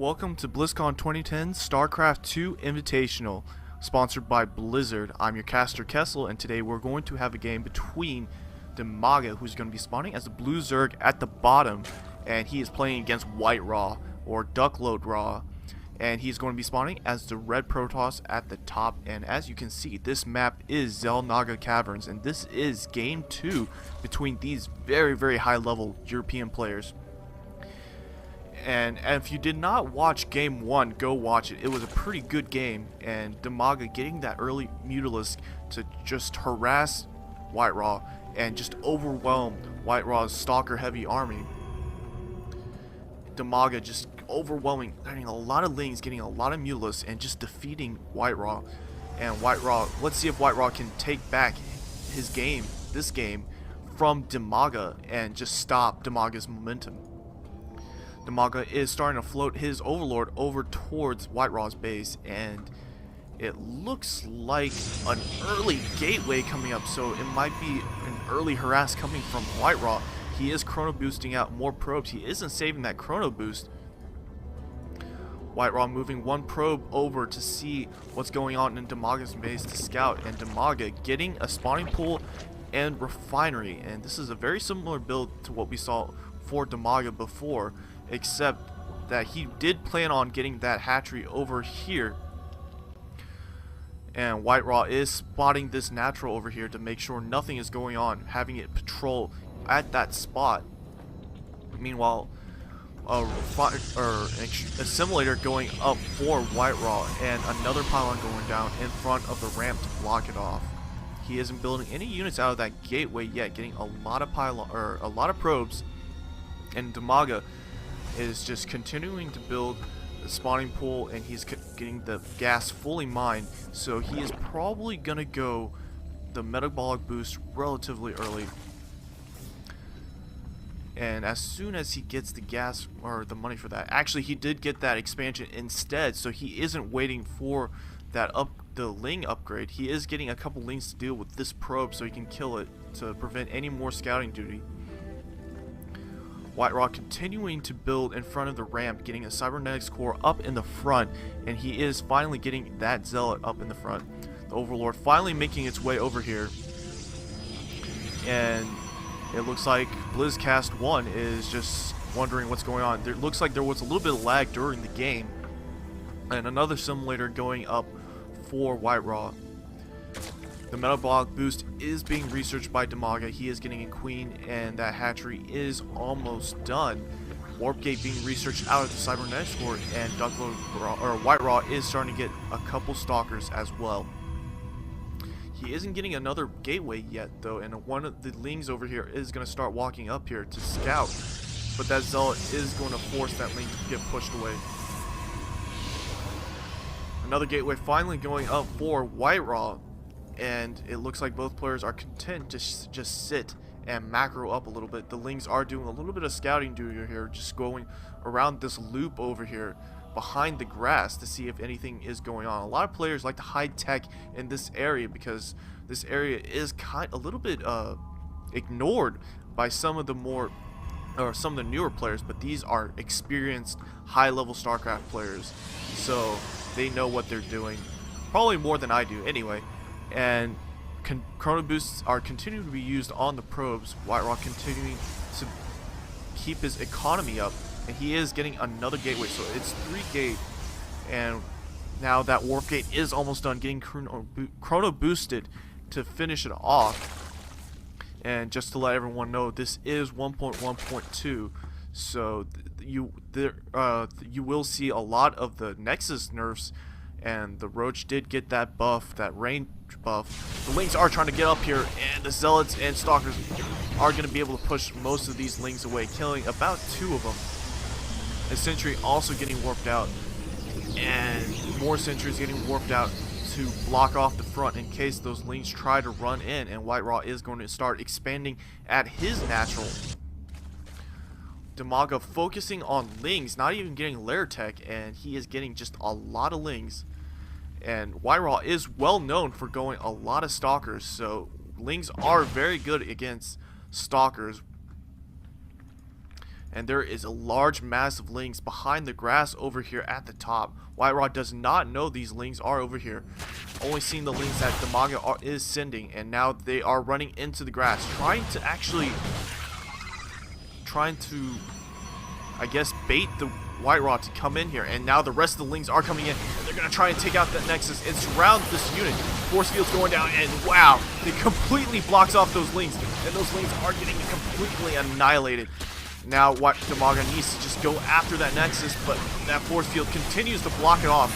Welcome to BlizzCon 2010 StarCraft 2 Invitational, sponsored by Blizzard. I'm your caster Kessel, and today we're going to have a game between Demaga, who's going to be spawning as the Blue Zerg at the bottom, and he is playing against White Raw, or Duckload Raw, and he's going to be spawning as the Red Protoss at the top. And as you can see, this map is Xel'Naga Caverns, and this is Game 2 between these very high level European players. And if you did not watch Game 1, go watch it. It was a pretty good game, and Demaga getting that early Mutalisk to just harass White Raw and just overwhelm White Raw's Stalker heavy army. Demaga just overwhelming, getting a lot of Lings, getting a lot of Mutalisks, and just defeating White Raw. And White Raw, let's see if White Raw can take back his game, this game, from Demaga and just stop Demaga's momentum. Demaga is starting to float his Overlord over towards White Raw's base, and it looks like an early gateway coming up, so it might be an early harass coming from White Raw. He is chrono boosting out more probes. He isn't saving that chrono boost. White Raw moving one probe over to see what's going on in Demaga's base to scout, and Demaga getting a spawning pool and refinery. And this is a very similar build to what we saw for Demaga before, except that he did plan on getting that hatchery over here. And White Raw is spotting this natural over here to make sure nothing is going on, having it patrol at that spot. Meanwhile, a simulator going up for White Raw, and another pylon going down in front of the ramp to block it off. He isn't building any units out of that gateway yet, getting a lot of probes, and Demaga is just continuing to build the spawning pool, and he's getting the gas fully mined, so he is probably gonna go the metabolic boost relatively early. And as soon as he gets the gas or the money for that, actually he did get that expansion instead, so he isn't waiting for that the Ling upgrade. He is getting a couple Lings to deal with this probe so he can kill it to prevent any more scouting duty. White Raw continuing to build in front of the ramp, getting a cybernetics core up in the front, and he is finally getting that zealot up in the front. The Overlord finally making its way over here, and it looks like BlizzCast 1 is just wondering what's going on. It looks like there was a little bit of lag during the game, and another simulator going up for White Raw. The metabolic boost is being researched by Demaga. He is getting a queen, and that hatchery is almost done. Warp gate being researched out of the cybernetics core, and White Raw is starting to get a couple stalkers as well. He isn't getting another gateway yet though, and one of the Lings over here is going to start walking up here to scout, but that zealot is going to force that Ling to get pushed away. Another gateway finally going up for White Raw, and it looks like both players are content to just sit and macro up a little bit. The Lings are doing a little bit of scouting duty here, just going around this loop over here behind the grass to see if anything is going on. A lot of players like to hide tech in this area because this area is a little bit ignored by some of the newer players, but these are experienced high-level StarCraft players, so they know what they're doing, probably more than I do anyway. And chrono boosts are continuing to be used on the probes. White Raw continuing to keep his economy up, and he is getting another gateway, so it's 3 gate, and now that warp gate is almost done, getting chrono boosted to finish it off. And just to let everyone know, this is 1.1.2, so you will see a lot of the Nexus nerfs, and the Roach did get that buff, that range buff. The Lings are trying to get up here, and the Zealots and Stalkers are going to be able to push most of these Lings away, killing about 2 of them. The Sentry also getting warped out, and more Sentries getting warped out to block off the front in case those Lings try to run in, and White Raw is going to start expanding at his natural. Demaga focusing on Lings, not even getting lair tech, and he is getting just a lot of Lings. And White Raw is well known for going a lot of Stalkers, so Lings are very good against Stalkers. and there is a large mass of lings behind the grass over here at the top. Whiterod does not know these lings are over here, only seeing the lings that Damaga is sending, and now they are running into the grass, trying to I guess bait the Whiterod to come in here. And now the rest of the lings are coming in, and they're gonna try and take out that nexus and surround this unit. Force field's going down, and wow, it completely blocks off those lings, and those lings are getting completely annihilated. Now what Damaga needs to just go after that nexus, but that force field continues to block it off.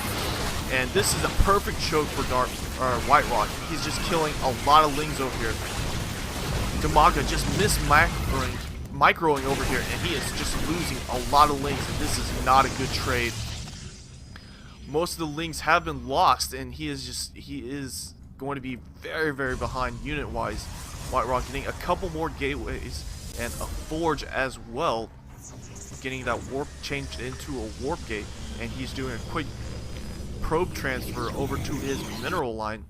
And this is a perfect choke for Whiterod. He's just killing a lot of lings over here. Damaga just microing over here, and he is just losing a lot of lings, and this is not a good trade. Most of the lings have been lost, and he is going to be very, very behind unit wise. Whiterod getting a couple more gateways and a forge as well, getting that warp changed into a warp gate, and he's doing a quick probe transfer over to his mineral line.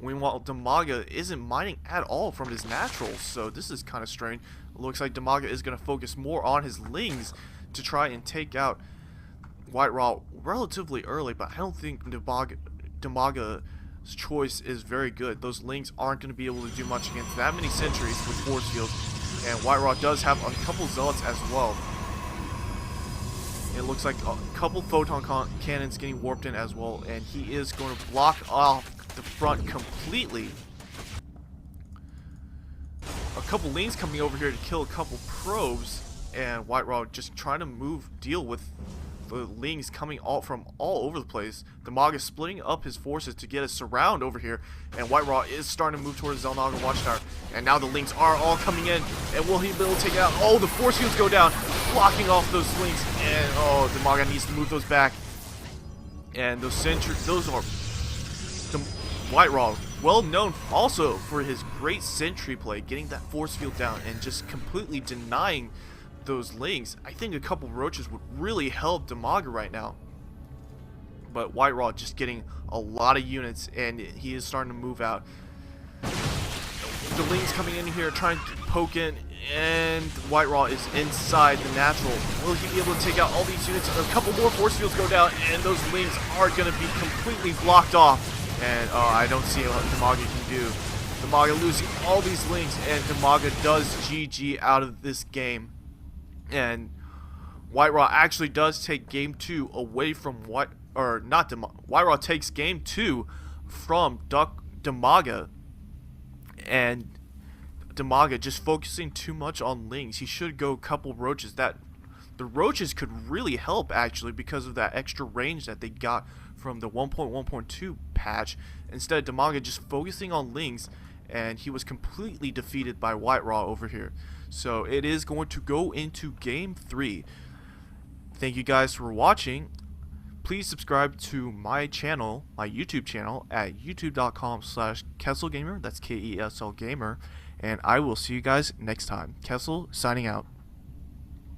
Meanwhile, Damaga isn't mining at all from his naturals, so this is kind of strange. It looks like Damaga is going to focus more on his lings to try and take out Whiterod relatively early, but I don't think Damaga's choice is very good. Those lings aren't going to be able to do much against that many sentries with force fields, and Whiterod does have a couple zealots as well. It looks like a couple photon cannons getting warped in as well, and he is going to block off the front completely. A couple lanes coming over here to kill a couple probes, and Whiterod just trying to deal with the lings coming from all over the place. Damaga is splitting up his forces to get a surround over here, and Whiterod is starting to move towards the Xel'Naga Watchtower. And now the lings are all coming in, and will he be able to take it out? Oh, the force fields go down, blocking off those lings, and oh, Damaga needs to move those back. And those sentries, those are Whiterod, well known also for his great sentry play, getting that force field down and just completely denying those lings. I think a couple roaches would really help Damaga right now. But Whiterod just getting a lot of units, and he is starting to move out. The lings coming in here trying to poke in, and Whiterod is inside the natural. Will he be able to take out all these units? A couple more force fields go down, and those lings are going to be completely blocked off. And I don't see what Damaga can do. Damaga losing all these lings, and Damaga does GG out of this game. And Whiterod actually does take game 2 away from Whiterod takes game 2 from Damaga, and Damaga just focusing too much on lings. He should go a couple roaches. The roaches could really help actually because of that extra range that they got from the 1.1.2 patch. Instead, Damaga just focusing on lings, and he was completely defeated by Whiterod over here. So it is going to go into game 3. Thank you guys for watching. Please subscribe to my channel, my YouTube channel, at youtube.com/KesselGamer. That's KESL Gamer. And I will see you guys next time. Kessel signing out.